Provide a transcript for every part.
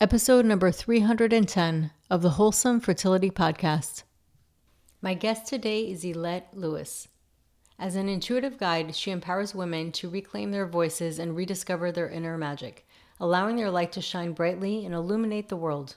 episode number 310 of the Wholesome Fertility Podcast. My guest today is Ylette Lewis. As an intuitive guide, she empowers women to reclaim their voices and rediscover their inner magic, allowing their light to shine brightly and illuminate the world.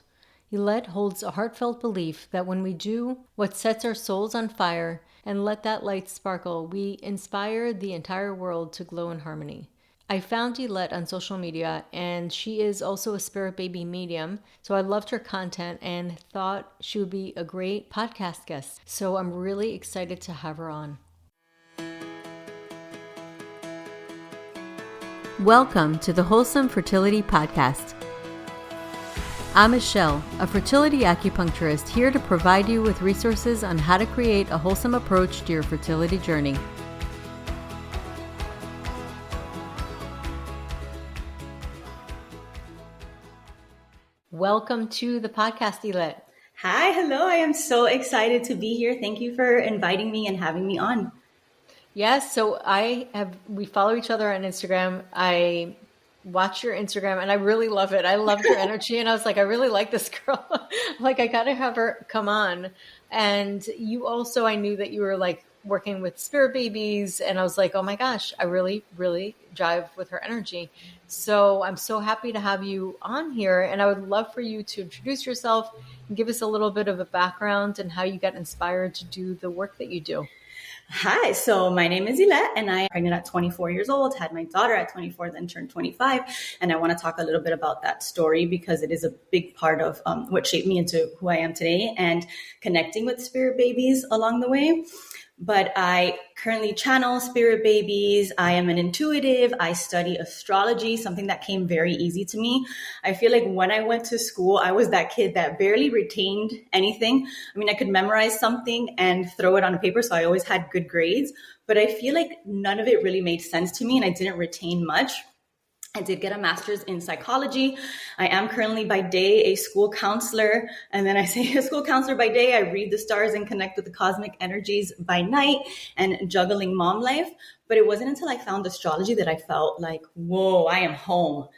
Ylette holds a heartfelt belief that when we do what sets our souls on fire and let that light sparkle, we inspire the entire world to glow in harmony. I found Ylette on social media, and she is also a spirit baby medium, so I loved her content and thought she would be a great podcast guest. So I'm really excited to have her on. Welcome to the Wholesome Fertility Podcast. I'm Michelle, a fertility acupuncturist here to provide you with resources on how to create a wholesome approach to your fertility journey. Welcome to the podcast, Ylette. Hi, hello. I am so excited to be here. Thank you for inviting me and having me on. Yes, so we follow each other on Instagram. I watch your Instagram and I really love it. I loved your energy and I was like, I really like this girl. Like, I got to have her come on. And you also, I knew that you were like working with spirit babies and I was like, oh my gosh, I really, really jive with her energy. So I'm so happy to have you on here. And I would love for you to introduce yourself and give us a little bit of a background and how you got inspired to do the work that you do. Hi, so my name is Ylette and I'm pregnant at 24 years old, had my daughter at 24, then turned 25. And I want to talk a little bit about that story because it is a big part of what shaped me into who I am today and connecting with spirit babies along the way. But I currently channel spirit babies. I am an intuitive. I study astrology, something that came very easy to me. I feel like when I went to school, I was that kid that barely retained anything. I mean, I could memorize something and throw it on a paper, so I always had good grades. But I feel like none of it really made sense to me, and I didn't retain much. I did get a master's in psychology. I am currently by day a school counselor. And then I say a school counselor by day, I read the stars and connect with the cosmic energies by night and juggling mom life. But it wasn't until I found astrology that I felt like, whoa, I am home,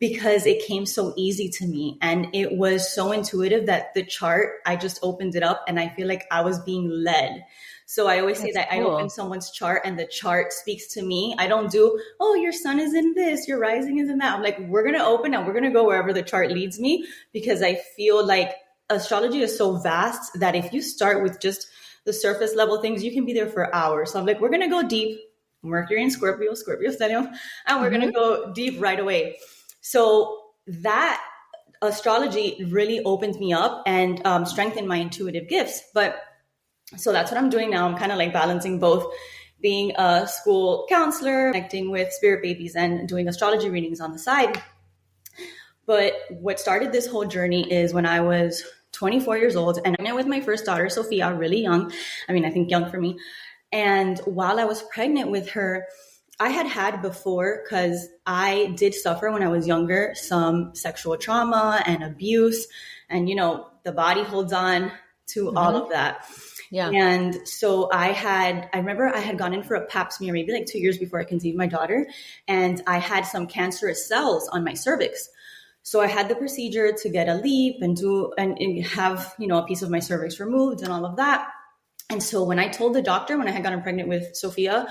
because it came so easy to me. And it was so intuitive that the chart, I just opened it up and I feel like I was being led. So I always say that cool. I open someone's chart and the chart speaks to me. I don't do, oh, your sun is in this, your rising is in that. I'm like, we're going to open and we're going to go wherever the chart leads me, because I feel like astrology is so vast that if you start with just the surface level things, you can be there for hours. So I'm like, we're going to go deep. Mercury in Scorpio stellium, and we're going to go deep right away. So that astrology really opened me up and strengthened my intuitive gifts. So that's what I'm doing now. I'm kind of like balancing both being a school counselor, connecting with spirit babies, and doing astrology readings on the side. But what started this whole journey is when I was 24 years old and I met with my first daughter, Sophia, really young. I mean, I think young for me. And while I was pregnant with her, I had before, because I did suffer when I was younger, some sexual trauma and abuse. And, you know, the body holds on to all of that. Yeah. And so I remember I had gone in for a pap smear maybe like 2 years before I conceived my daughter. And I had some cancerous cells on my cervix. So I had the procedure to get a leap and have, you know, a piece of my cervix removed and all of that. And so when I told the doctor, when I had gotten pregnant with Sophia,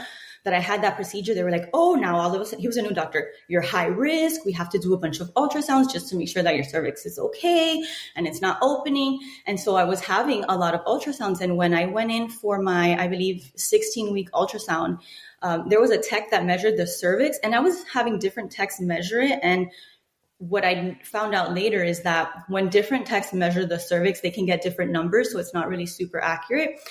that I had that procedure, they were like, oh, now all of a sudden, he was a new doctor. You're high risk. We have to do a bunch of ultrasounds just to make sure that your cervix is okay and it's not opening. And so I was having a lot of ultrasounds. And when I went in for my, I believe, 16-week ultrasound, there was a tech that measured the cervix, and I was having different techs measure it. And what I found out later is that when different techs measure the cervix, they can get different numbers. So it's not really super accurate.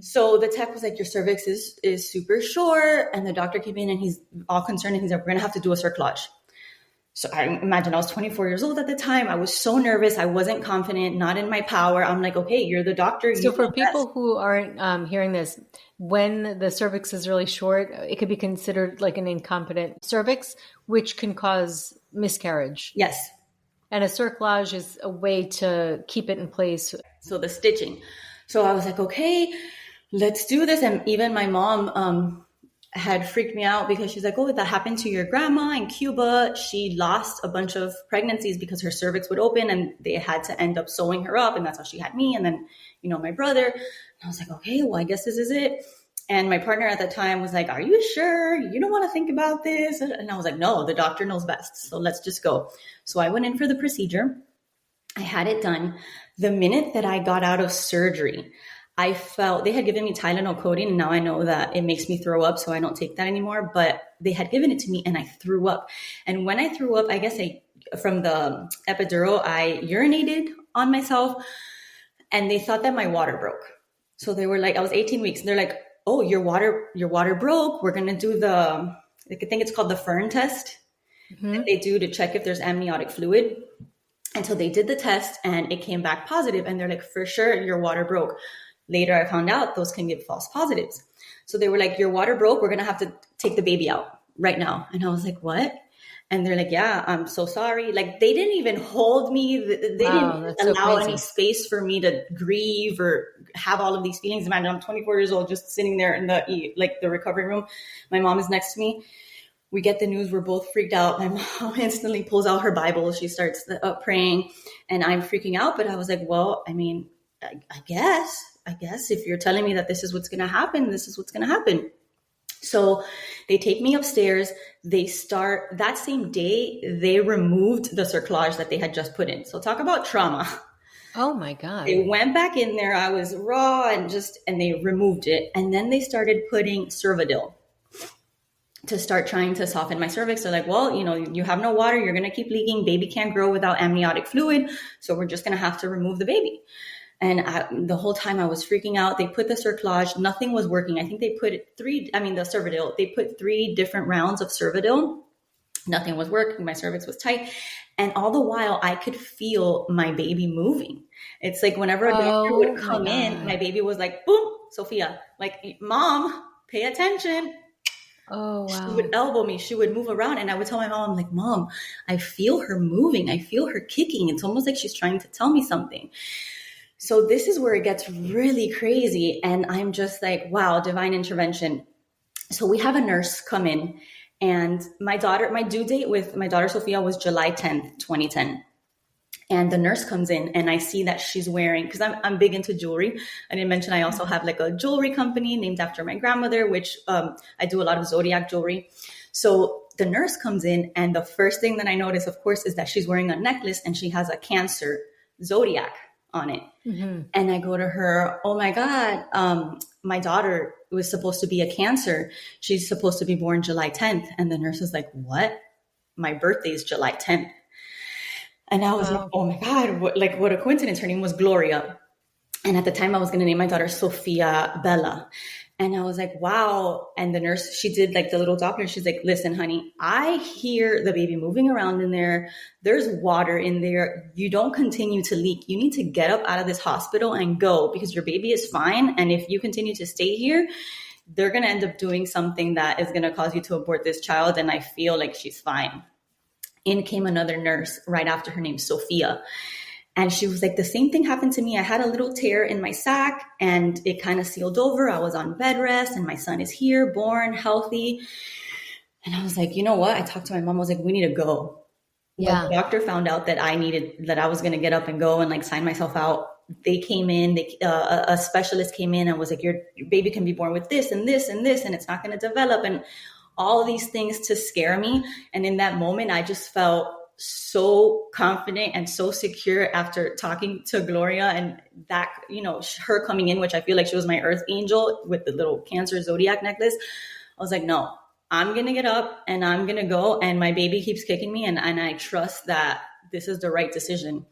So the tech was like, your cervix is super short. And the doctor came in and he's all concerned. And he's like, we're going to have to do a cerclage. So I imagine I was 24 years old at the time. I was so nervous. I wasn't confident, not in my power. I'm like, okay, you're the doctor. So for people who aren't hearing this, when the cervix is really short, it could be considered like an incompetent cervix, which can cause miscarriage. Yes. And a cerclage is a way to keep it in place. So the stitching. So I was like, okay, let's do this. And even my mom had freaked me out because she's like, oh, that happened to your grandma in Cuba. She lost a bunch of pregnancies because her cervix would open and they had to end up sewing her up. And that's how she had me. And then, my brother. And I was like, okay, well, I guess this is it. And my partner at the time was like, are you sure? You don't want to think about this? And I was like, no, the doctor knows best. So let's just go. So I went in for the procedure. I had it done. The minute that I got out of surgery, I felt they had given me Tylenol codeine, and now I know that it makes me throw up, so I don't take that anymore. But they had given it to me, and I threw up. And when I threw up, I guess from the epidural, I urinated on myself, and they thought that my water broke. So they were like, I was 18 weeks, and they're like, "Oh, your water broke. We're gonna do I think it's called the Fern test that they do to check if there's amniotic fluid." And so they did the test, and it came back positive, and they're like, "For sure, your water broke." Later, I found out those can give false positives. So they were like, your water broke. We're going to have to take the baby out right now. And I was like, what? And they're like, yeah, I'm so sorry. Like, they didn't even hold me. They didn't allow any space for me to grieve or have all of these feelings. Imagine I'm 24 years old, just sitting there in the recovery room. My mom is next to me. We get the news. We're both freaked out. My mom instantly pulls out her Bible. She starts praying, and I'm freaking out. But I was like, well, I mean, I guess if you're telling me that this is what's going to happen, this is what's going to happen. So they take me upstairs. They start that same day. They removed the cerclage that they had just put in. So talk about trauma. Oh my God. They went back in there. I was raw and they removed it. And then they started putting Cervidil to start trying to soften my cervix. They're like, well, you have no water. You're going to keep leaking. Baby can't grow without amniotic fluid. So we're just going to have to remove the baby. And the whole time I was freaking out. They put the cerclage. Nothing was working. I think they put the Cervidil. They put 3 different rounds of Cervidil. Nothing was working. My cervix was tight. And all the while, I could feel my baby moving. It's like whenever a doctor would come in, my baby was like, boom, Sophia, like, Mom, pay attention. Oh, wow. She would elbow me. She would move around. And I would tell my mom, I'm like, Mom, I feel her moving. I feel her kicking. It's almost like she's trying to tell me something. So this is where it gets really crazy. And I'm just like, wow, divine intervention. So we have a nurse come in, and my due date with my daughter, Sophia, was July 10th, 2010. And the nurse comes in, and I see that she's wearing, because I'm big into jewelry. I didn't mention I also have like a jewelry company named after my grandmother, which I do a lot of zodiac jewelry. So the nurse comes in, and the first thing that I notice, of course, is that she's wearing a necklace, and she has a Cancer zodiac on it. Mm-hmm. And I go to her, oh my God, my daughter was supposed to be a Cancer. She's supposed to be born July 10th. And the nurse is like, what? My birthday is July 10th. And I was like, oh my God, what a coincidence. Her name was Gloria. And at the time I was going to name my daughter Sophia Bella. And I was like, wow. And the nurse, she did like the little Doppler. She's like, listen, honey, I hear the baby moving around in there. There's water in there. You don't continue to leak. You need to get up out of this hospital and go, because your baby is fine. And if you continue to stay here, they're going to end up doing something that is going to cause you to abort this child. And I feel like she's fine. In came another nurse right after, her name, Sophia. And she was like, the same thing happened to me. I had a little tear in my sac, and it kind of sealed over. I was on bed rest, and my son is here, born, healthy. And I was like, you know what? I talked to my mom. I was like, we need to go. Yeah. When the doctor found out that I was going to get up and go and like sign myself out, they came in, a specialist came in and was like, your baby can be born with this and this and this, and it's not going to develop. And all of these things to scare me. And in that moment, I just felt so confident and so secure after talking to Gloria, and that, her coming in, which I feel like she was my earth angel with the little Cancer zodiac necklace. I was like, no, I'm going to get up and I'm going to go. And my baby keeps kicking me. And I trust that this is the right decision.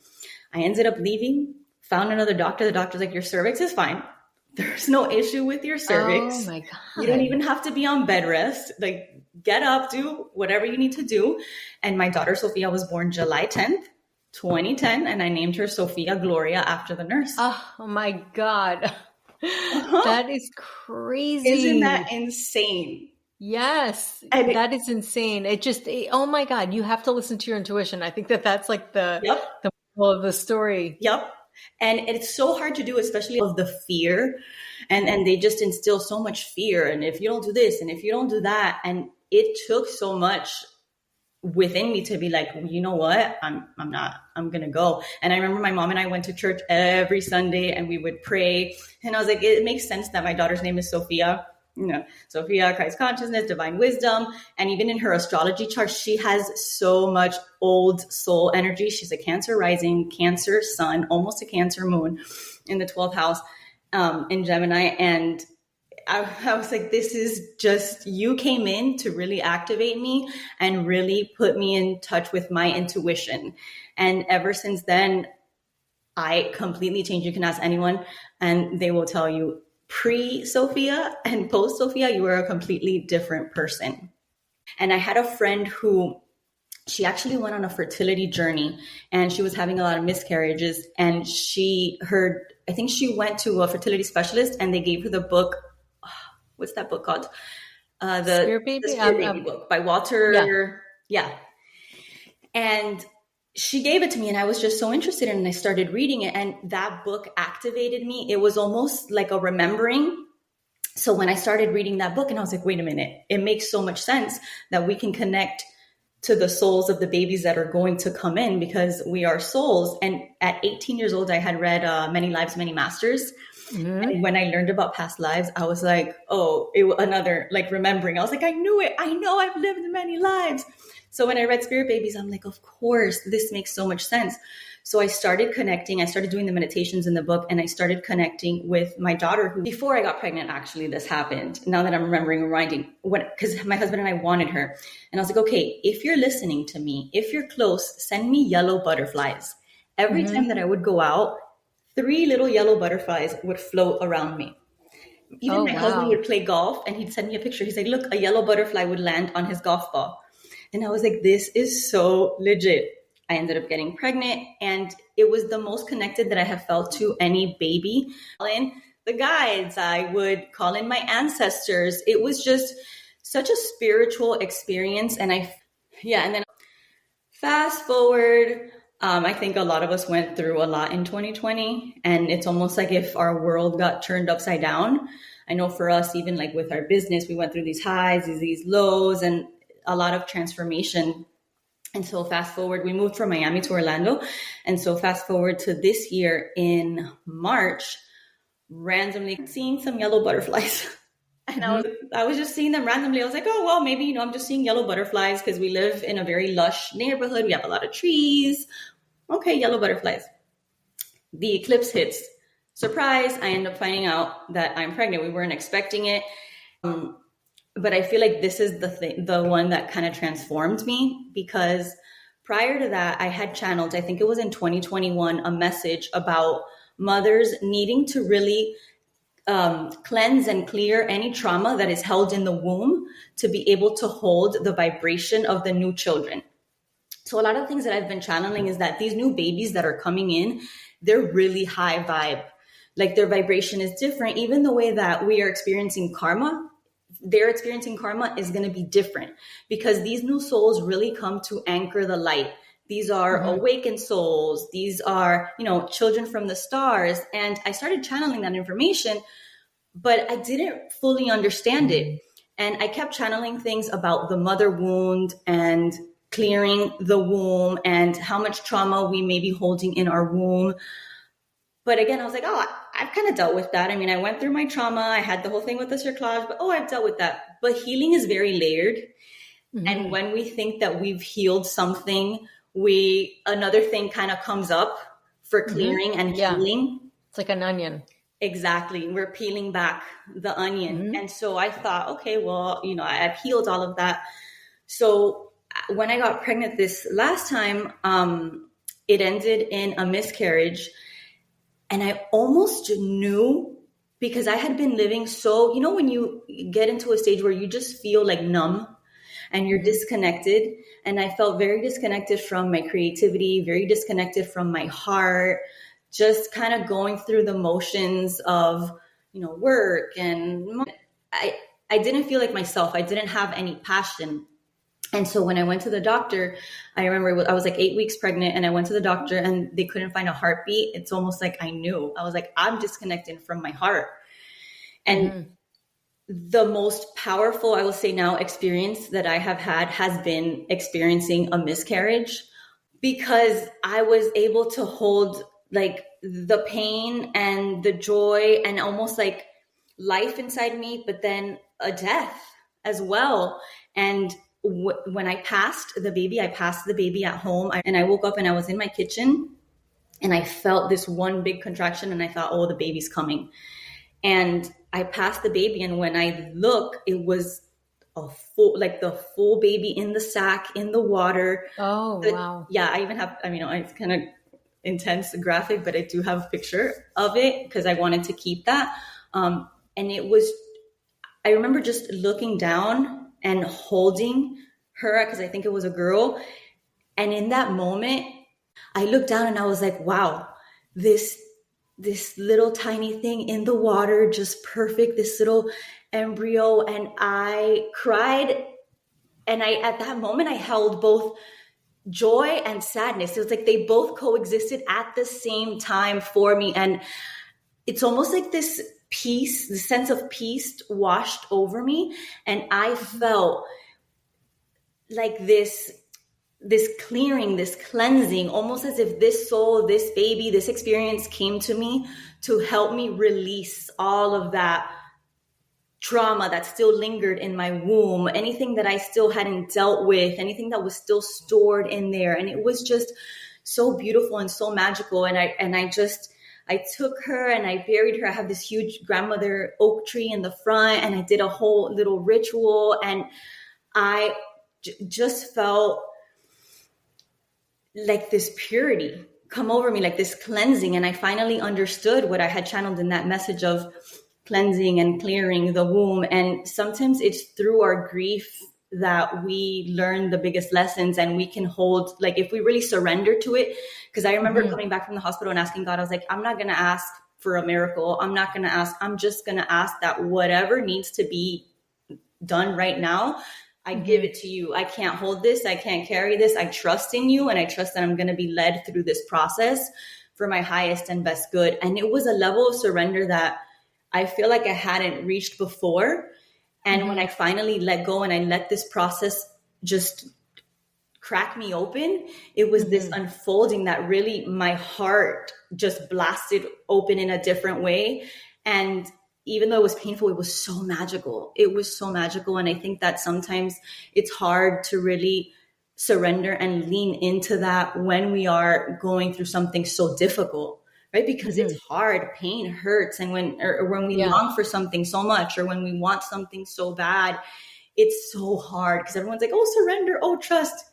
I ended up leaving, found another doctor. The doctor's like, your cervix is fine. There's no issue with your cervix. Oh my God. You don't even have to be on bed rest. Like, get up, do whatever you need to do. And my daughter, Sophia, was born July 10th, 2010. And I named her Sophia Gloria after the nurse. Oh my God. Uh-huh. That is crazy. Isn't that insane? Yes, that is insane. Oh my God, you have to listen to your intuition. I think that's like the moral of the story. Yep. And it's so hard to do, especially of the fear. And they just instill so much fear. And if you don't do this, and if you don't do that, and it took so much within me to be like, well, you know what? I'm going to go. And I remember my mom and I went to church every Sunday and we would pray. And I was like, it makes sense that my daughter's name is Sophia. Sophia, Christ consciousness, divine wisdom. And even in her astrology chart, she has so much old soul energy. She's a Cancer rising, Cancer sun, almost a Cancer moon in the 12th house in Gemini. And I was like, this is just, you came in to really activate me and really put me in touch with my intuition. And ever since then, I completely changed. You can ask anyone and they will tell you, pre-Sophia and post-Sophia, you were a completely different person. And I had a friend who, she actually went on a fertility journey and she was having a lot of miscarriages. And I think she went to a fertility specialist and they gave her the book. What's that book called? The Spirit Baby book by Walter. Yeah. And she gave it to me and I was just so interested in it. And I started reading it and that book activated me. It was almost like a remembering. So when I started reading that book and I was like, wait a minute, it makes so much sense that we can connect to the souls of the babies that are going to come in because we are souls. And at 18 years old, I had read Many Lives, Many Masters. Mm-hmm. And when I learned about past lives, I was like, another like remembering. I was like, I knew it. I know I've lived many lives. So when I read Spirit Babies, I'm like, of course, this makes so much sense. So I started connecting. I started doing the meditations in the book and I started connecting with my daughter who, before I got pregnant, actually, this happened. Now that I'm remembering, reminding, because my husband and I wanted her. And I was like, okay, if you're listening to me, if you're close, send me yellow butterflies. Every time that I would go out, 3 little yellow butterflies would float around me. Even my husband would play golf and he'd send me a picture. He's like, look, a yellow butterfly would land on his golf ball. And I was like, this is so legit. I ended up getting pregnant and it was the most connected that I have felt to any baby. In the guides, I would call in my ancestors. It was just such a spiritual experience. And then fast forward, I think a lot of us went through a lot in 2020 and it's almost like if our world got turned upside down. I know for us, even like with our business, we went through these highs, these lows and a lot of transformation. And so fast forward, we moved from Miami to Orlando. And so fast forward to this year in March, randomly seeing some yellow butterflies. And I was just seeing them randomly. I was like, oh, well, maybe, I'm just seeing yellow butterflies because we live in a very lush neighborhood. We have a lot of trees. Okay, yellow butterflies. The eclipse hits. Surprise, I end up finding out that I'm pregnant. We weren't expecting it. But I feel like this is the one that kind of transformed me because prior to that, I had channeled, I think it was in 2021, a message about mothers needing to really cleanse and clear any trauma that is held in the womb to be able to hold the vibration of the new children. So a lot of things that I've been channeling is that these new babies that are coming in, they're really high vibe. Like their vibration is different. Even the way that we are experiencing karma, they're experiencing karma is going to be different because these new souls really come to anchor the light. These are awakened souls. These are, children from the stars. And I started channeling that information, but I didn't fully understand it. And I kept channeling things about the mother wound and clearing the womb and how much trauma we may be holding in our womb. But again, I was like, I've kind of dealt with that. I mean, I went through my trauma. I had the whole thing with the cerclage, but I've dealt with that. But healing is very layered. Mm-hmm. And when we think that we've healed something, another thing kind of comes up for clearing and healing. It's like an onion. Exactly. We're peeling back the onion. Mm-hmm. And so I thought, okay, well, I've healed all of that. So when I got pregnant this last time, it ended in a miscarriage. And I almost knew because I had been living when you get into a stage where you just feel like numb and you're disconnected. And I felt very disconnected from my creativity, very disconnected from my heart, just kind of going through the motions of, work. And I didn't feel like myself. I didn't have any passion. And so when I went to the doctor, I remember I was like 8 weeks pregnant, and I went to the doctor and they couldn't find a heartbeat. It's almost like I knew. I was like, I'm disconnected from my heart. And Mm-hmm. the most powerful, I will say now, experience that I have had has been experiencing a miscarriage, because I was able to hold like the pain and the joy and almost like life inside me, but then a death as well. And when I passed the baby, I passed the baby at home, and I woke up and I was in my kitchen and I felt this one big contraction, and I thought, oh, the baby's coming. And I passed the baby, and when I look, it was a full, like the full baby in the sack, in the water. Oh, wow. Yeah, I even have, I mean, it's kind of intense graphic, but I do have a picture of it because I wanted to keep that. And it was, I remember just looking down and holding her, because I think it was a girl. And in that moment, I looked down and I was like, wow, this little tiny thing in the water, just perfect, this little embryo. And I cried. And at that moment, I held both joy and sadness. It was like they both coexisted at the same time for me. And it's almost like this peace, the sense of peace washed over me. And I felt like this clearing, this cleansing, almost as if this soul, this baby, this experience came to me to help me release all of that trauma that still lingered in my womb, anything that I still hadn't dealt with, anything that was still stored in there. And it was just so beautiful and so magical. And I took her and I buried her. I have this huge grandmother oak tree in the front, and I did a whole little ritual, and I just felt like this purity come over me, like this cleansing. And I finally understood what I had channeled in that message of cleansing and clearing the womb. And sometimes it's through our grief that we learn the biggest lessons, and we can hold, like, if we really surrender to it. Because I remember coming back from the hospital and asking God, I was like, I'm not going to ask for a miracle. I'm not going to ask. I'm just going to ask that whatever needs to be done right now, I give it to you. I can't hold this. I can't carry this. I trust in you, and I trust that I'm going to be led through this process for my highest and best good. And it was a level of surrender that I feel like I hadn't reached before. And when I finally let go and I let this process just crack me open, it was this unfolding that really my heart just blasted open in a different way. And even though it was painful, it was so magical. It was so magical. And I think that sometimes it's hard to really surrender and lean into that when we are going through something so difficult, right? Because it's hard. Pain hurts. And when we long for something so much, or when we want something so bad, it's so hard, because everyone's like, oh, surrender, oh, trust.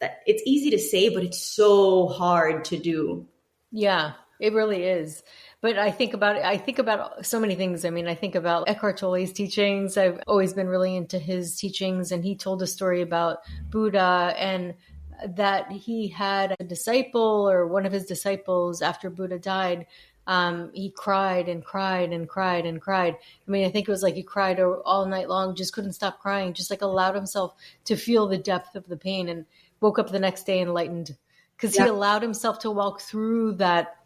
That it's easy to say, but it's so hard to do. Yeah, it really is. But I think about so many things. I mean, I think about Eckhart Tolle's teachings. I've always been really into his teachings. And he told a story about Buddha, and that he had a disciple, or one of his disciples, after Buddha died, he cried and cried and cried and cried. I mean, I think it was like he cried all night long, just couldn't stop crying, just like allowed himself to feel the depth of the pain, and woke up the next day enlightened, because he allowed himself to walk through that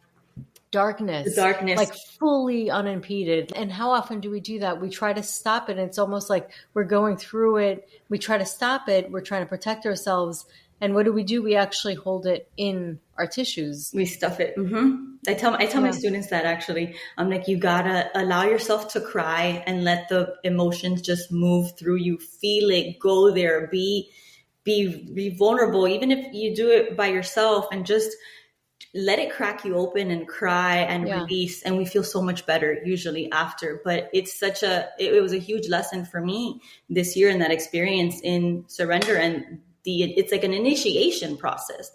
darkness, like fully unimpeded. And how often do we do that? We try to stop it. And it's almost like we're going through it. We try to stop it. We're trying to protect ourselves. And what do? We actually hold it in our tissues. We stuff it. I tell my students that, actually. I'm like, you gotta allow yourself to cry and let the emotions just move through you. Feel it, go there, be vulnerable, even if you do it by yourself, and just let it crack you open and cry and release. And we feel so much better usually after. But it's it was a huge lesson for me this year in that experience in surrender, and it's like an initiation process,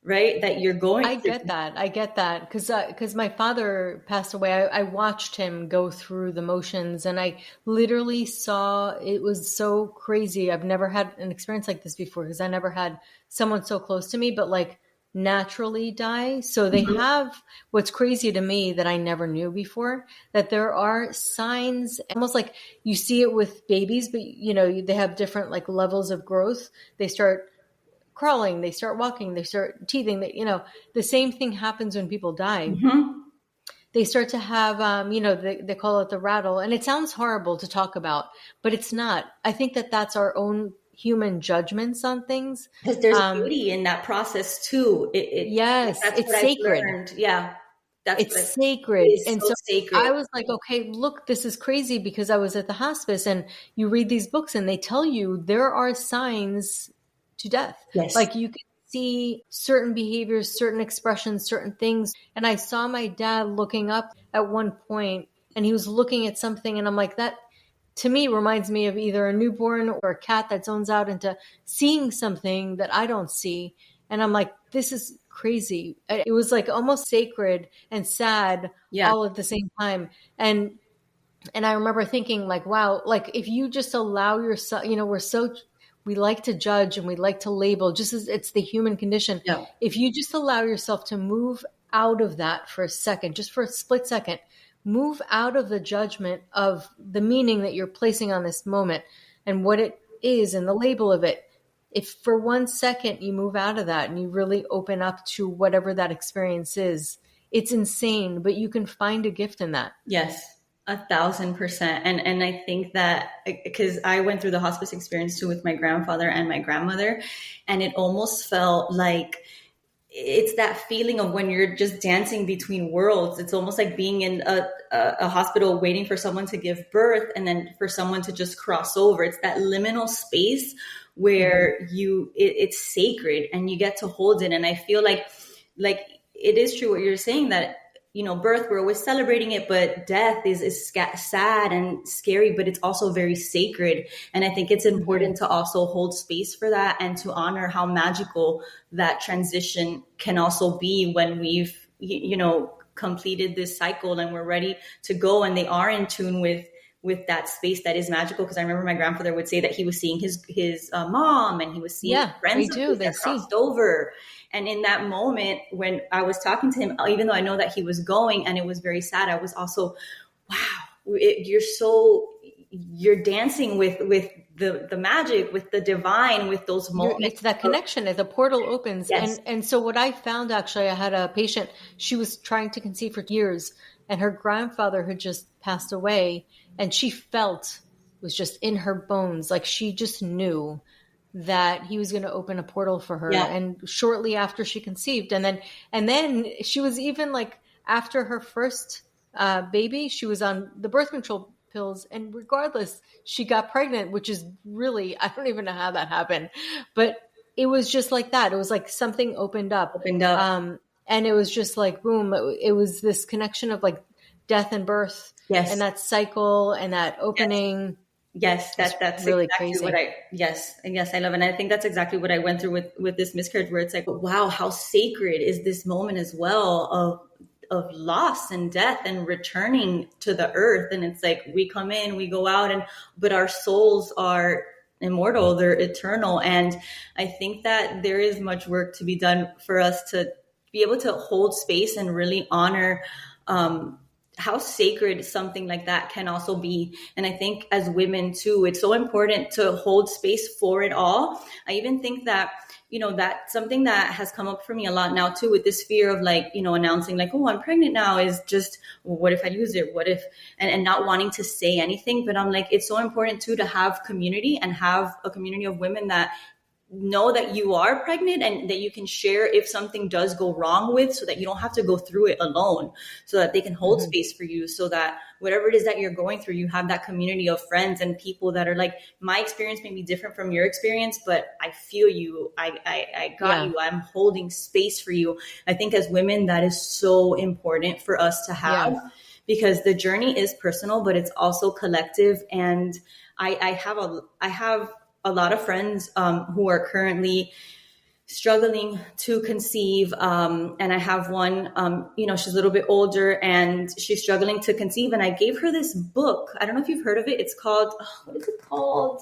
right? That you're going through. I get that. Because my father passed away. I watched him go through the motions, and I literally saw, it was so crazy. I've never had an experience like this before, because I never had someone so close to me, but like naturally die. So they have what's crazy to me that I never knew before, that there are signs, almost like you see it with babies, but they have different like levels of growth. They start crawling, they start walking, they start teething. The same thing happens when people die. Mm-hmm. They start to have, they call it the rattle. And it sounds horrible to talk about, but it's not. I think that that's our own human judgments on things. Because there's beauty in that process too. Yes, That's it's what I've sacred. learned. Yeah, It's it sacred. is And so so sacred. I was like, okay, look, this is crazy, because I was at the hospice and you read these books and they tell you there are signs to death. Yes. Like you can see certain behaviors, certain expressions, certain things. And I saw my dad looking up at one point and he was looking at something and I'm like, that to me reminds me of either a newborn or a cat that zones out into seeing something that I don't see. And I'm like, this is crazy. It was like almost sacred and sad all at the same time. And I remember thinking like, wow, like if you just allow yourself, we like to judge and we like to label, just as it's the human condition. Yeah. If you just allow yourself to move out of that for a second, just for a split second, move out of the judgment of the meaning that you're placing on this moment and what it is and the label of it. If for 1 second you move out of that and you really open up to whatever that experience is, it's insane, but you can find a gift in that. Yes. 1,000%. And I think that because I went through the hospice experience too with my grandfather and my grandmother, and it almost felt like it's that feeling of when you're just dancing between worlds. It's almost like being in a hospital waiting for someone to give birth and then for someone to just cross over. It's that liminal space where it's sacred and you get to hold it. And I feel like it is true what you're saying, that birth, we're always celebrating it, but death is sad and scary, but it's also very sacred. And I think it's important to also hold space for that and to honor how magical that transition can also be when we've, completed this cycle and we're ready to go, and they are in tune with that space that is magical. Because I remember my grandfather would say that he was seeing his mom, and he was seeing friends that crossed over. And in that moment, when I was talking to him, even though I know that he was going and it was very sad, I was also, wow, you're dancing with the magic, with the divine, with those moments. It's that connection. The portal opens. Yes. And so what I found, actually, I had a patient, she was trying to conceive for years and her grandfather had just passed away, and she felt was just in her bones. Like she just knew that he was going to open a portal for her. And shortly after she conceived, and then she was even like, after her first baby, she was on the birth control pills, and regardless, she got pregnant, which is really, I don't even know how that happened, but it was just like that. It was like something opened up. And it was just like, boom, it was this connection of like death and birth, and that cycle and that opening. Yes, that's really exactly crazy. what I love. And I think that's exactly what I went through with this miscarriage, where it's like, wow, how sacred is this moment as well of loss and death and returning to the earth. And it's like, we come in, we go out, but our souls are immortal, they're eternal. And I think that there is much work to be done for us to be able to hold space and really honor how sacred something like that can also be. And I think as women too, it's so important to hold space for it all. I even think that, that's something that has come up for me a lot now too, with this fear of like, announcing like, oh, I'm pregnant now, is just, well, what if I lose it? What if, and not wanting to say anything. But I'm like, it's so important too, to have community and have a community of women that know that you are pregnant and that you can share if something does go wrong with, so that you don't have to go through it alone, so that they can hold space for you, so that whatever it is that you're going through, you have that community of friends and people that are like, my experience may be different from your experience, but I feel you. I got you. I'm holding space for you. I think as women, that is so important for us to have, because the journey is personal, but it's also collective. And I have a lot of friends who are currently struggling to conceive. And I have one, she's a little bit older and she's struggling to conceive. And I gave her this book. I don't know if you've heard of it. It's called, what is it called?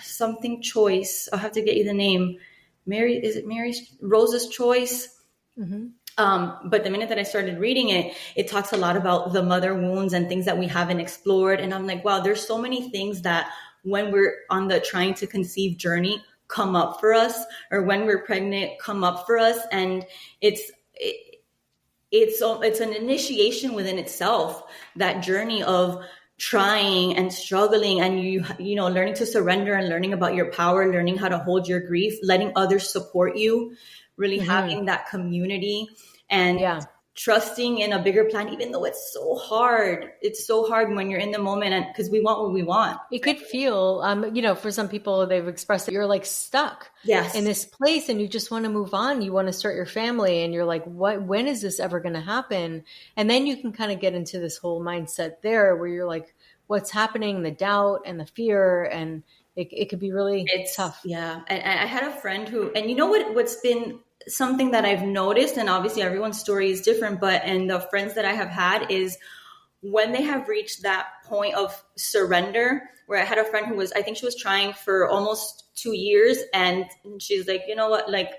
Something Choice. I'll have to get you the name. Rose's Choice? But the minute that I started reading it, it talks a lot about the mother wounds and things that we haven't explored. And I'm like, wow, there's so many things that when we're on the trying to conceive journey come up for us, or when we're pregnant come up for us. And it's an initiation within itself, that journey of trying and struggling, and learning to surrender and learning about your power, learning how to hold your grief, letting others support you, really having that community, and trusting in a bigger plan, even though it's so hard. It's so hard when you're in the moment, and because we want what we want. It could feel, for some people, they've expressed that you're like stuck in this place and you just want to move on. You want to start your family and you're like, when is this ever going to happen? And then you can kind of get into this whole mindset there where you're like, what's happening, the doubt and the fear, and it could be really tough. Yeah. And I had a friend and you know what's been something that I've noticed, and obviously everyone's story is different, and the friends that I have had is when they have reached that point of surrender, where I had a friend who I think she was trying for almost 2 years, and she's like, you know what, like,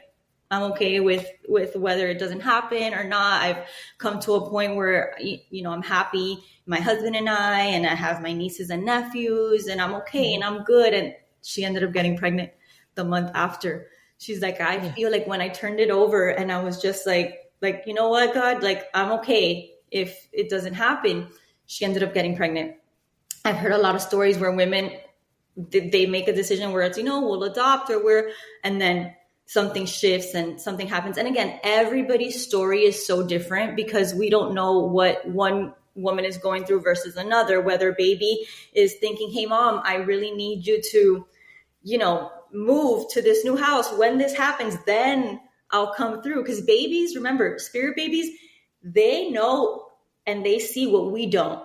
I'm okay with whether it doesn't happen or not. I've come to a point where, I'm happy, my husband and I have my nieces and nephews, and I'm okay and I'm good. And she ended up getting pregnant the month after. She's like, I feel like when I turned it over and I was just like, you know what, God, like, I'm okay if it doesn't happen. She ended up getting pregnant. I've heard a lot of stories where women, they make a decision where it's, we'll adopt and then something shifts and something happens. And again, everybody's story is so different because we don't know what one woman is going through versus another, whether baby is thinking, hey mom, I really need you to, move to this new house. When this happens, then I'll come through. Because babies, remember, spirit babies, they know and they see what we don't.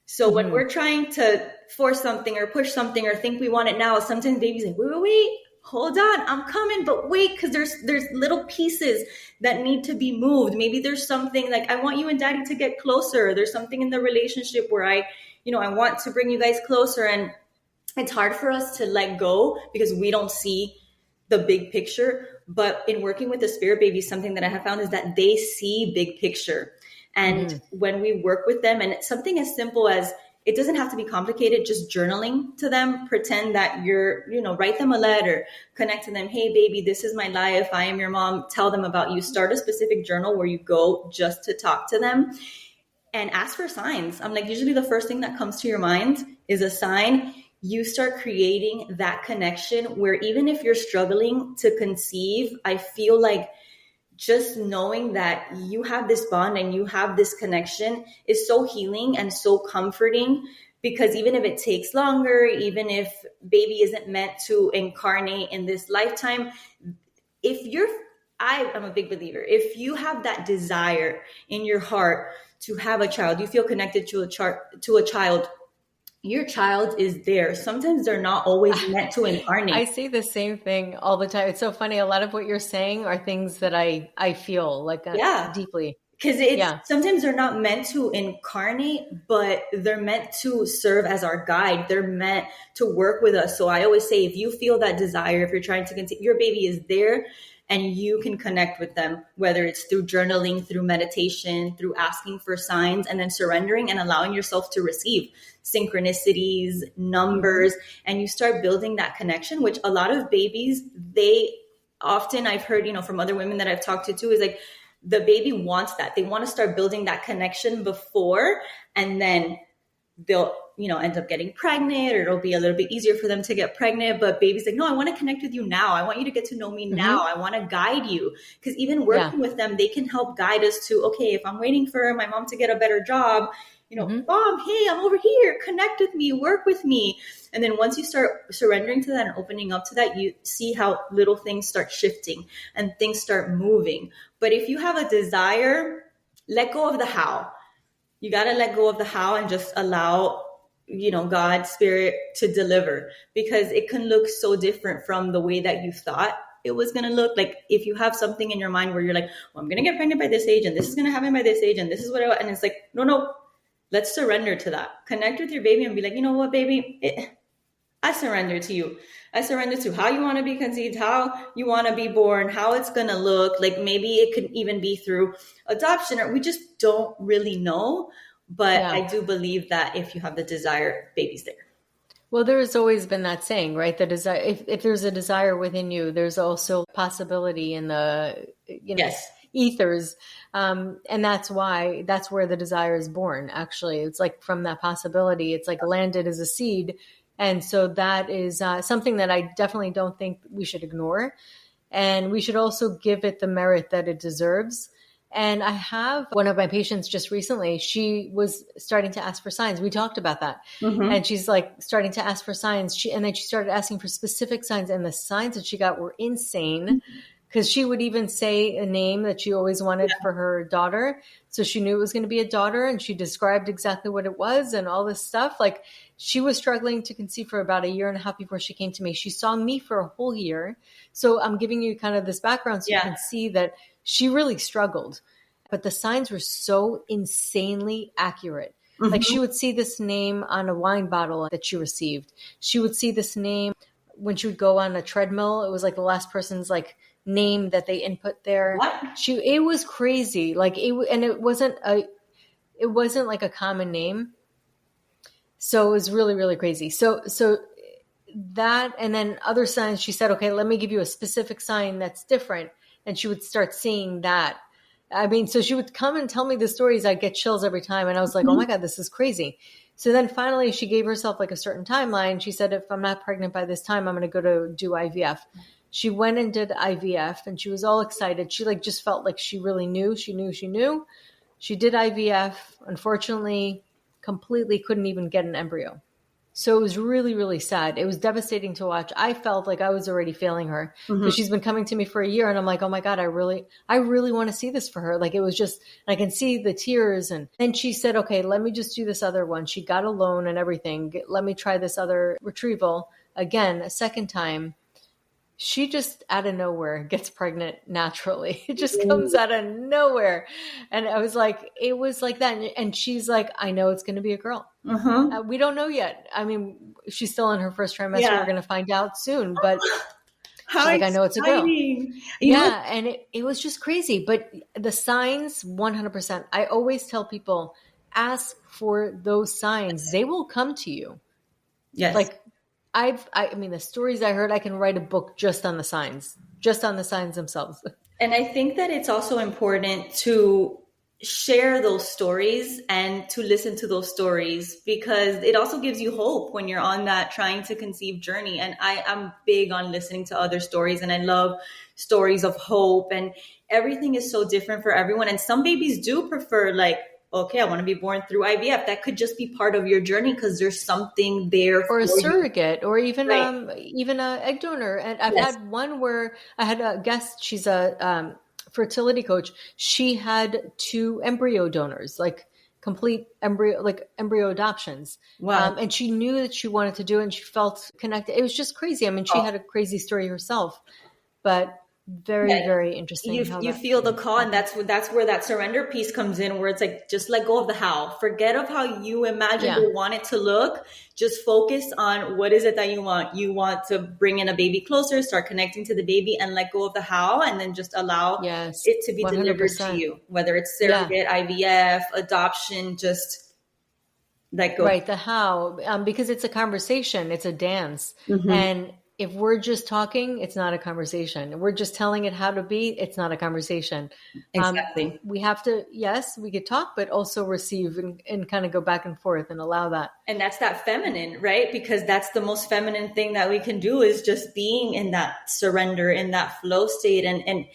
So when we're trying to force something or push something or think we want it now, sometimes babies like, wait, hold on, I'm coming, but wait, because there's little pieces that need to be moved. Maybe there's something like, I want you and daddy to get closer. There's something in the relationship where I want to bring you guys closer. And it's hard for us to let go because we don't see the big picture. But in working with the spirit babies, something that I have found is that they see big picture. And when we work with them, and it's something as simple as, it doesn't have to be complicated, just journaling to them, pretend that you're, write them a letter, connect to them. Hey, baby, this is my life. I am your mom. Tell them about you. Start a specific journal where you go just to talk to them and ask for signs. I'm like, usually the first thing that comes to your mind is a sign. You start creating that connection where even if you're struggling to conceive, I feel like just knowing that you have this bond and you have this connection is so healing and so comforting, because even if it takes longer, even if baby isn't meant to incarnate in this lifetime, I am a big believer, if you have that desire in your heart to have a child, you feel connected to a child, your child is there. Sometimes they're not always meant to incarnate. I say the same thing all the time. It's so funny. A lot of what you're saying are things that I feel like deeply. Because sometimes they're not meant to incarnate, but they're meant to serve as our guide. They're meant to work with us. So I always say, if you feel that desire, if you're trying to conceive, your baby is there. And you can connect with them, whether it's through journaling, through meditation, through asking for signs, and then surrendering and allowing yourself to receive synchronicities, numbers, and you start building that connection, which a lot of babies, I've heard, from other women that I've talked to too, is like the baby wants that. They want to start building that connection before, and then they'll end up getting pregnant, or it'll be a little bit easier for them to get pregnant. But baby's like, no, I want to connect with you now. I want you to get to know me now. I want to guide you. Because even working with them, they can help guide us to, okay, if I'm waiting for my mom to get a better job, mom, hey, I'm over here, connect with me, work with me. And then once you start surrendering to that and opening up to that, you see how little things start shifting and things start moving. But if you have a desire, let go of the how. You got to let go of the how and just allow, God, spirit to deliver, because it can look so different from the way that you thought it was going to look. Like if you have something in your mind where you're like, well, I'm going to get pregnant by this age and this is going to happen by this age and this is what and it's like, no, let's surrender to that. Connect with your baby and be like, you know what, baby, I surrender to you. I surrender to how you want to be conceived, how you want to be born, how it's going to look. Like maybe it could even be through adoption, or we just don't really know. But Yeah. I do believe that if you have the desire, baby's there. Well, there's always been that saying, right? The desire, if there's a desire within you, there's also possibility in the, Yes. ethers. And that's where the desire is born. Actually, it's like from that possibility, it's like landed as a seed. And so that is something that I definitely don't think we should ignore. And we should also give it the merit that it deserves. And I have one of my patients just recently, she was starting to ask for signs. We talked about that. Mm-hmm. And she's like starting to ask for signs. And then she started asking for specific signs. And the signs that she got were insane, because she would even say a name that she always wanted for her daughter. So she knew it was going to be a daughter, and she described exactly what it was and all this stuff. Like, she was struggling to conceive for about a year and a half before she came to me. She saw me for a whole year. So I'm giving you kind of this background so you can see that she really struggled. But the signs were so insanely accurate. Mm-hmm. Like, she would see this name on a wine bottle that she received. She would see this name when she would go on a treadmill. It was like the last person's like name that they input there. What? It was crazy. Like, it wasn't like a common name. So it was really, really crazy. So that, and then other signs, she said, okay, let me give you a specific sign that's different. And she would start seeing that. I mean, so she would come and tell me the stories. I'd get chills every time. And I was like, oh my God, this is crazy. So then finally she gave herself like a certain timeline. She said, if I'm not pregnant by this time, I'm going to go to do IVF. She went and did IVF, and she was all excited. She like just felt like she really knew. She knew. She did IVF. Unfortunately, completely couldn't even get an embryo. So it was really, really sad. It was devastating to watch. I felt like I was already failing her, because she's been coming to me for a year, and I'm like, oh my God, I really want to see this for her. Like, it was just, I can see the tears. And then she said, okay, let me just do this other one. She got a loan and everything. Let me try this other retrieval again, a second time. She just out of nowhere gets pregnant naturally. It just comes out of nowhere. And I was like, it was like that. And she's like, I know it's going to be a girl. We don't know yet. I mean, she's still in her first trimester. We're going to find out soon. But I know it's a girl. And it was just crazy. But the signs, 100%. I always tell people, ask for those signs. They will come to you. Yes. Like, I mean, the stories I heard, I can write a book just on the signs themselves. And I think that it's also important to share those stories and to listen to those stories, because it also gives you hope when you're on that trying to conceive journey. And I'm big on listening to other stories, and I love stories of hope, and everything is so different for everyone. And some babies do prefer like, okay, I want to be born through IVF. That could just be part of your journey, because there's something there or a surrogate, you. Or even a egg donor. And I've had one where I had a guest. She's a fertility coach. She had 2 embryo donors, like complete embryo adoptions. Wow. And she knew that she wanted to do it, and she felt connected. It was just crazy. I mean, she had a crazy story herself, but very interesting. You feel the call, and that's where that surrender piece comes in, where it's like, just let go of the how. Forget of how you imagine you want it to look. Just focus on what is it that you want. You want to bring in a baby closer, start connecting to the baby, and let go of the how, and then just allow it to be 100%. Delivered to you, whether it's surrogate, IVF, adoption, just let go. Right, the how, because it's a conversation, it's a dance. And if we're just talking, it's not a conversation. If we're just telling it how to be, it's not a conversation. Exactly. We have to, yes, we could talk, but also receive and kind of go back and forth and allow that. And that's that feminine, right? Because that's the most feminine thing that we can do, is just being in that surrender, in that flow state. And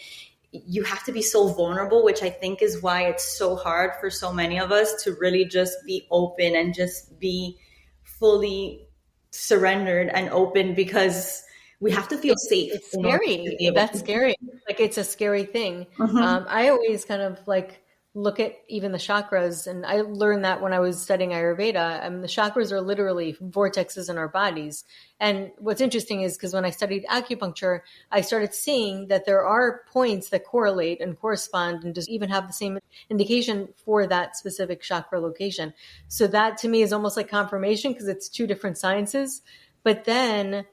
you have to be so vulnerable, which I think is why it's so hard for so many of us to really just be open and just be fully surrendered and open, because we have to feel safe. It's scary. That's scary. Like, it's a scary thing. I always kind of like look at even the chakras, and I learned that when I was studying Ayurveda. The chakras are literally vortexes in our bodies. And what's interesting is, because when I studied acupuncture, I started seeing that there are points that correlate and correspond and just even have the same indication for that specific chakra location. So that to me is almost like confirmation, because it's 2 different sciences. But then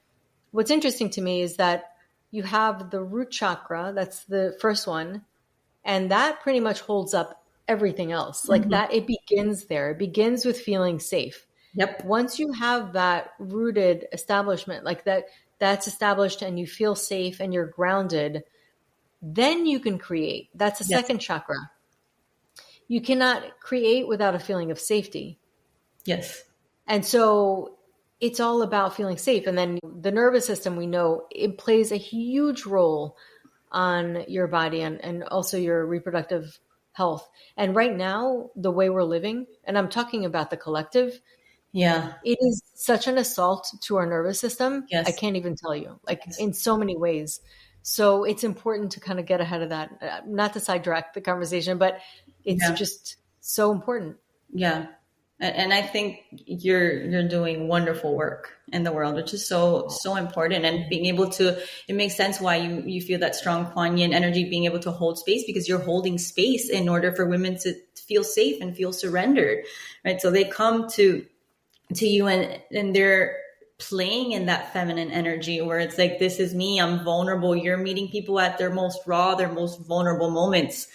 what's interesting to me is that you have the root chakra, that's the first one, and that pretty much holds up everything else. Like Mhm. that, it begins there. It begins with feeling safe. Yep. Once you have that rooted establishment, like that's established and you feel safe and you're grounded, then you can create. That's the Yes. second chakra. You cannot create without a feeling of safety. Yes. And so it's all about feeling safe. And then the nervous system, we know it plays a huge role on your body and also your reproductive health. And right now, the way we're living, and I'm talking about the collective, Yeah. it is such an assault to our nervous system. I Yes. can't even tell you, like Yes. in so many ways. So it's important to kind of get ahead of that, not to sidetrack the conversation, but it's Yeah. just so important. Yeah. And I think you're doing wonderful work in the world, which is so important. And being able to, it makes sense why you feel that strong Kuan Yin energy, being able to hold space, because you're holding space in order for women to feel safe and feel surrendered, right? So they come to you and they're playing in that feminine energy where it's like, this is me, I'm vulnerable. You're meeting people at their most raw, their most vulnerable moments,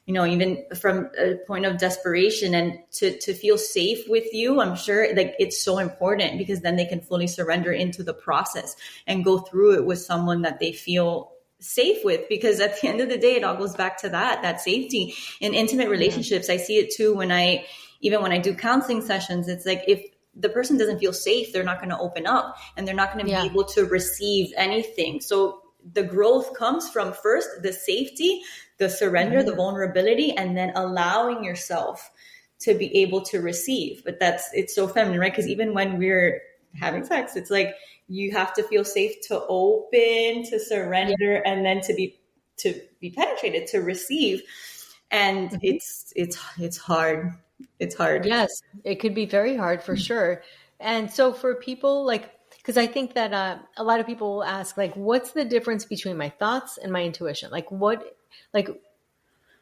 even from a point of desperation, and to feel safe with you. I'm sure like it's so important, because then they can fully surrender into the process and go through it with someone that they feel safe with, because at the end of the day, it all goes back to that safety in intimate relationships. I see it too when I do counseling sessions. It's like, if the person doesn't feel safe, they're not going to open up, and they're not going to be able to receive anything. So the growth comes from first the safety, the surrender, the vulnerability, and then allowing yourself to be able to receive. But it's so feminine, right? Because even when we're having sex, it's like you have to feel safe to open, to surrender, and then to be penetrated, to receive. And it's hard. It's hard. Yes, it could be very hard for sure. And so for people like, because I think that a lot of people will ask, like, what's the difference between my thoughts and my intuition? Like,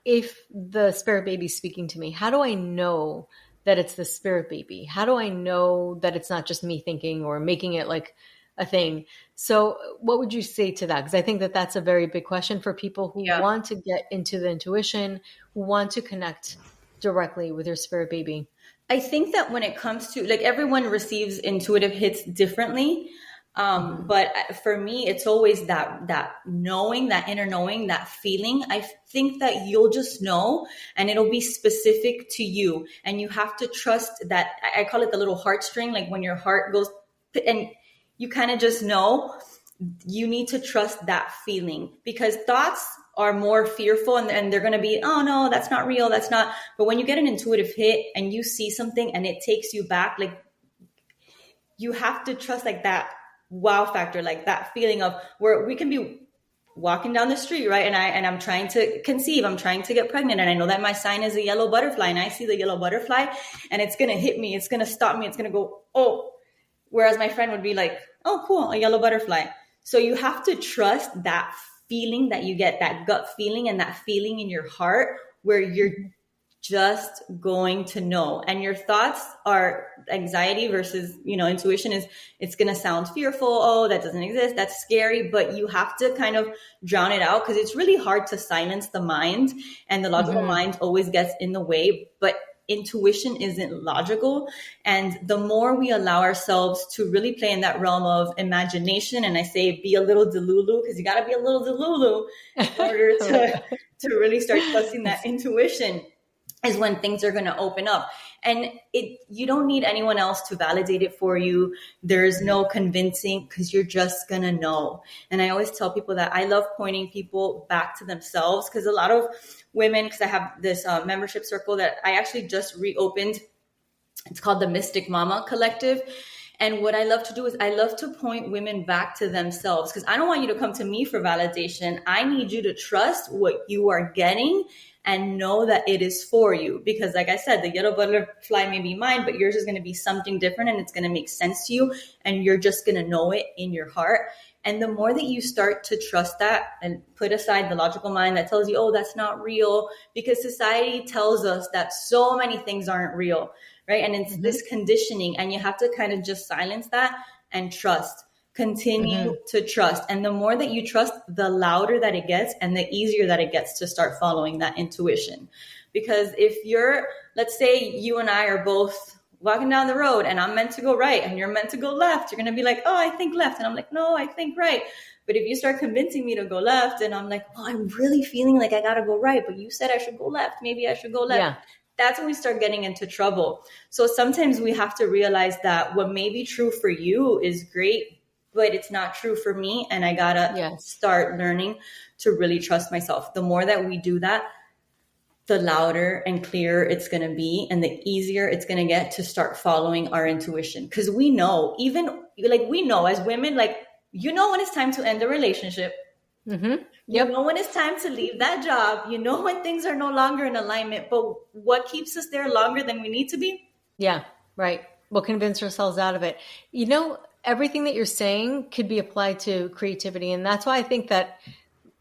if the spirit baby's speaking to me, how do I know that it's the spirit baby? How do I know that it's not just me thinking or making it like a thing? So what would you say to that? Because I think that that's a very big question for people who want to get into the intuition, who want to connect directly with your spirit baby. I think that when it comes to, like, everyone receives intuitive hits differently. But for me, it's always that knowing, that inner knowing, that feeling. I think that you'll just know, and it'll be specific to you. And you have to trust that. I call it the little heartstring, like when your heart goes, and you kind of just know. You need to trust that feeling, because thoughts are more fearful, and they're going to be, oh no, that's not real. That's not. But when you get an intuitive hit and you see something and it takes you back, like, you have to trust, like, that wow factor, like that feeling of where we can be walking down the street, right? And I'm trying to conceive, I'm trying to get pregnant, and I know that my sign is a yellow butterfly, and I see the yellow butterfly, and it's going to hit me. It's going to stop me. It's going to go, oh, whereas my friend would be like, oh, cool, a yellow butterfly. So you have to trust that feeling that you get, that gut feeling, and that feeling in your heart where you're just going to know. And your thoughts are anxiety versus, intuition is, it's going to sound fearful. Oh, that doesn't exist. That's scary. But you have to kind of drown it out, because it's really hard to silence the mind, and the logical mind always gets in the way. But intuition isn't logical. And the more we allow ourselves to really play in that realm of imagination, and I say be a little delulu, because you got to be a little delulu in order to really start trusting that intuition, is when things are going to open up. And you don't need anyone else to validate it for you. There's no convincing, because you're just going to know. And I always tell people that I love pointing people back to themselves, because a lot of women, because I have this membership circle that I actually just reopened. It's called the Mystic Mama Collective. And what I love to do is I love to point women back to themselves, because I don't want you to come to me for validation. I need you to trust what you are getting and know that it is for you. Because like I said, the yellow butterfly may be mine, but yours is going to be something different, and it's going to make sense to you, and you're just going to know it in your heart. And the more that you start to trust that and put aside the logical mind that tells you, oh, that's not real, because society tells us that so many things aren't real, right? And it's this conditioning, and you have to kind of just silence that and trust. Continue Mm-hmm. to trust. And the more that you trust, the louder that it gets and the easier that it gets to start following that intuition. Because if you're, let's say you and I are both walking down the road and I'm meant to go right and you're meant to go left, you're going to be like, oh, I think left. And I'm like, no, I think right. But if you start convincing me to go left and I'm like, oh, I'm really feeling like I got to go right, but you said I should go left. Maybe I should go left. Yeah. That's when we start getting into trouble. So sometimes we have to realize that what may be true for you is great, but it's not true for me. And I got to start learning to really trust myself. The more that we do that, the louder and clearer it's going to be and the easier it's going to get to start following our intuition. Because we know, even like we know as women, like, you know, when it's time to end a relationship, Mm-hmm. you know when it's time to leave that job, you know when things are no longer in alignment, but what keeps us there longer than we need to be? Yeah, right. We'll convince ourselves out of it. You know, everything that you're saying could be applied to creativity. And that's why I think that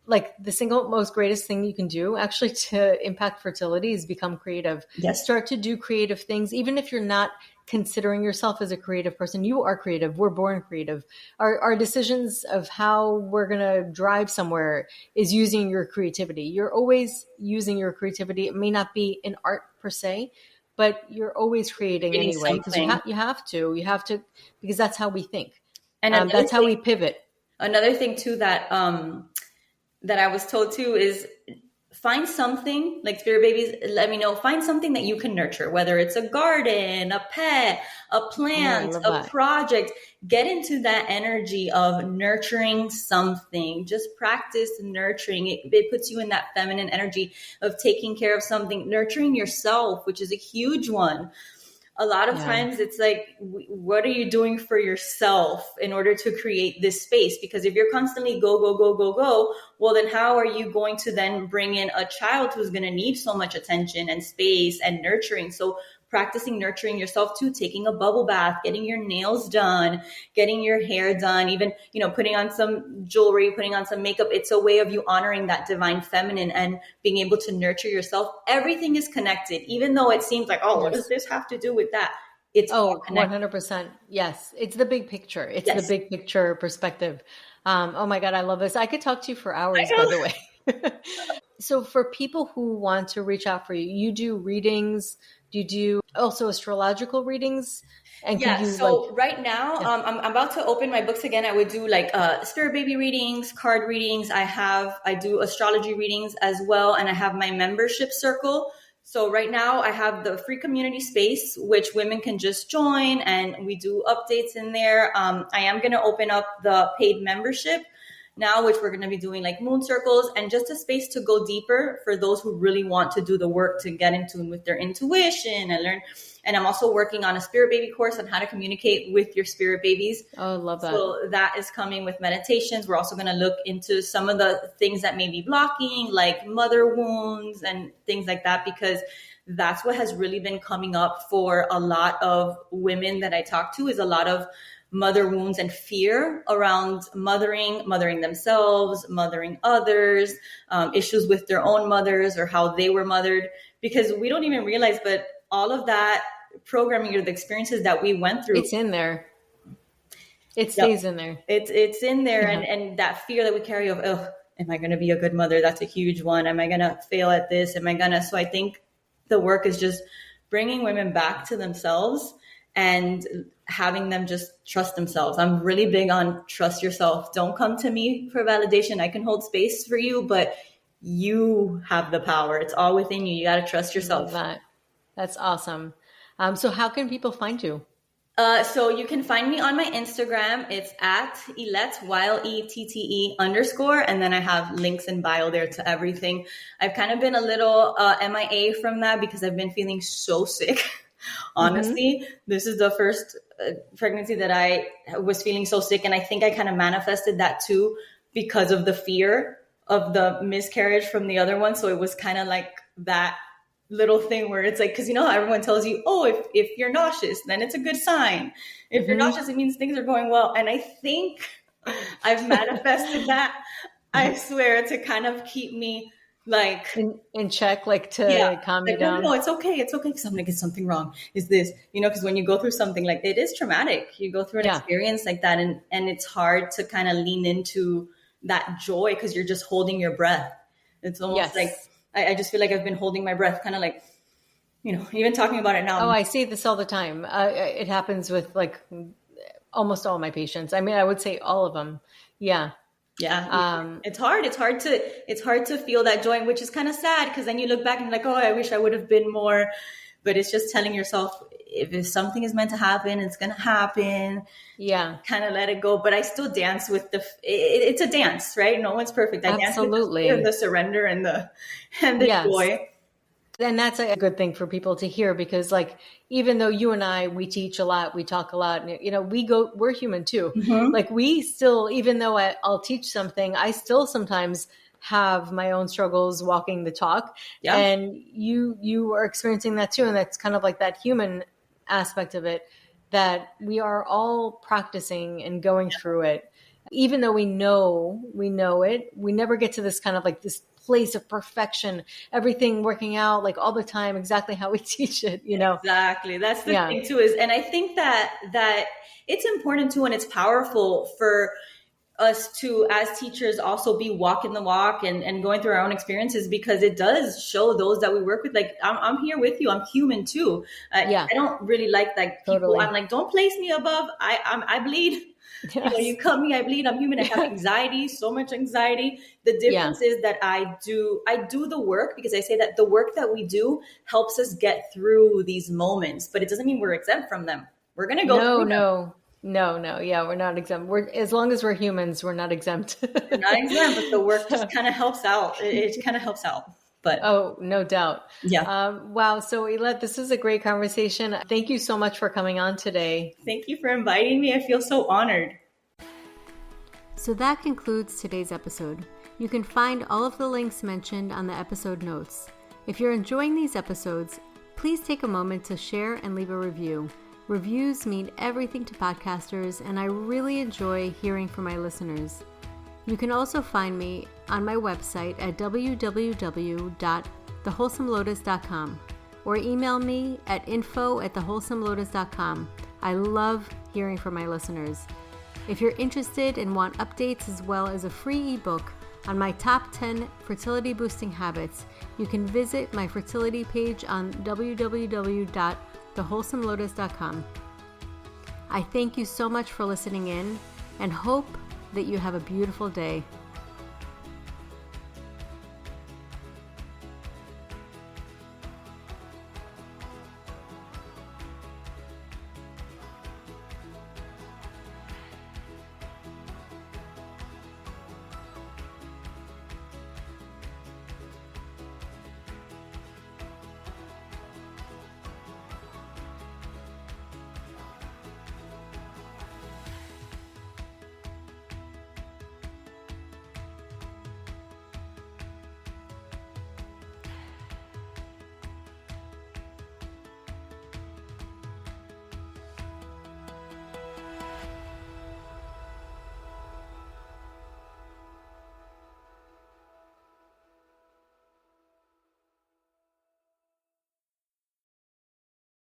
like the single most greatest thing you can do actually to impact fertility is become creative. Yes. Start to do creative things. Even if you're not considering yourself as a creative person, you are creative. We're born creative. Our decisions of how we're going to drive somewhere is using your creativity. You're always using your creativity. It may not be an art per se, but you're always creating anyway, because you have to, because that's how we think. And that's how we pivot. Another thing too that I was told too is find something, like spirit babies, let me know, find something that you can nurture, whether it's a garden, a pet, a plant, a project. Get into that energy of nurturing something. Just practice nurturing. It puts you in that feminine energy of taking care of something, nurturing yourself, which is a huge one. A lot of times it's like, what are you doing for yourself in order to create this space? Because if you're constantly go, go, go, go, go, well, then how are you going to then bring in a child who's going to need so much attention and space and nurturing? So practicing nurturing yourself too, taking a bubble bath, getting your nails done, getting your hair done, even, you know, putting on some jewelry, putting on some makeup. It's a way of you honoring that divine feminine and being able to nurture yourself. Everything is connected, even though it seems like, oh, what does this have to do with that? It's 100%. Yes. It's the big picture. It's the big picture perspective. Oh my God, I love this. I could talk to you for hours, by the way. So for people who want to reach out for you, you do readings. Do you do also astrological readings? And right now, I'm about to open my books again. I would do like spirit baby readings, card readings. I do astrology readings as well. And I have my membership circle. So right now I have the free community space, which women can just join, and we do updates in there. I am going to open up the paid membership now, which we're going to be doing like moon circles and just a space to go deeper for those who really want to do the work to get in tune with their intuition and learn. And I'm also working on a spirit baby course on how to communicate with your spirit babies. Oh, love that. So that is coming with meditations. We're also going to look into some of the things that may be blocking, like mother wounds and things like that, because that's what has really been coming up for a lot of women that I talk to, is a lot of mother wounds and fear around mothering themselves, mothering others, issues with their own mothers or how they were mothered, because we don't even realize, but all of that programming or the experiences that we went through, it's in there. It stays in there. It's in there. And that fear that we carry of, oh, am I going to be a good mother? That's a huge one. Am I going to fail at this? So I think the work is just bringing women back to themselves and having them just trust themselves. I'm really big on trust yourself. Don't come to me for validation. I can hold space for you, but you have the power. It's all within you. You got to trust yourself. That's awesome. So how can people find you? So you can find me on my Instagram. It's at Ylette, YLETTE_. And then I have links in bio there to everything. I've kind of been a little MIA from that because I've been feeling so sick. Honestly, This is the first pregnancy that I was feeling so sick. And I think I kind of manifested that too because of the fear of the miscarriage from the other one. So it was kind of like that little thing where it's like, because you know how everyone tells you, oh, if you're nauseous, then it's a good sign. If you're nauseous, it means things are going well. And I think I've manifested that, I swear, to kind of keep me like in check, like yeah, to calm you like, no, no, down. no, it's okay. It's okay because I'm going to get something wrong. Is this, because when you go through something like it is traumatic, you go through an Yeah. experience like that, and it's hard to kind of lean into that joy because you're just holding your breath. It's almost like Yes. I just feel like I've been holding my breath, kind of like, even talking about it now. Oh, I see this all the time. It happens with like almost all my patients. I mean, I would say all of them. Yeah. Yeah, it's hard. It's hard to feel that joy, which is kind of sad because then you look back and you're like, oh, I wish I would have been more. But it's just telling yourself if something is meant to happen, it's gonna happen. Yeah. Kind of let it go. But I still dance with it's a dance, right? No one's perfect. I dance with the surrender and the Yes. joy. And that's a good thing for people to hear because like, even though you and I, we teach a lot, we talk a lot, we're human too. Mm-hmm. Like we still, even though I'll teach something, I still sometimes have my own struggles walking the talk. Yeah. And you are experiencing that too. And that's kind of like that human aspect of it, that we are all practicing and going through it. Even though we know it, we never get to this kind of like this place of perfection, everything working out like all the time, exactly how we teach it, Exactly. That's the thing too and I think that it's important too, and it's powerful for us to, as teachers, also be walking the walk and going through our own experiences, because it does show those that we work with, like, I'm here with you. I'm human too. I don't really like people. Totally. I'm like, don't place me above. I bleed. Yes. You cut me, I bleed. I'm human. I have anxiety, so much anxiety. The difference is that I do the work, because I say that the work that we do helps us get through these moments, but it doesn't mean we're exempt from them. We're going to go through them. No. Yeah, we're not exempt. As long as we're humans, we're not exempt. We're not exempt, but the work just kind of helps out. It kind of helps out. But no doubt. Yeah. Wow. So Ylette, this is a great conversation. Thank you so much for coming on today. Thank you for inviting me. I feel so honored. So that concludes today's episode. You can find all of the links mentioned on the episode notes. If you're enjoying these episodes, please take a moment to share and leave a review. Reviews mean everything to podcasters, and I really enjoy hearing from my listeners. You can also find me on my website at www.thewholesomelotus.com or email me at info@thewholesomelotus.com. I love hearing from my listeners. If you're interested and want updates as well as a free ebook on my top 10 fertility boosting habits, you can visit my fertility page on www.thewholesomelotus.com. I thank you so much for listening in and hope that you have a beautiful day.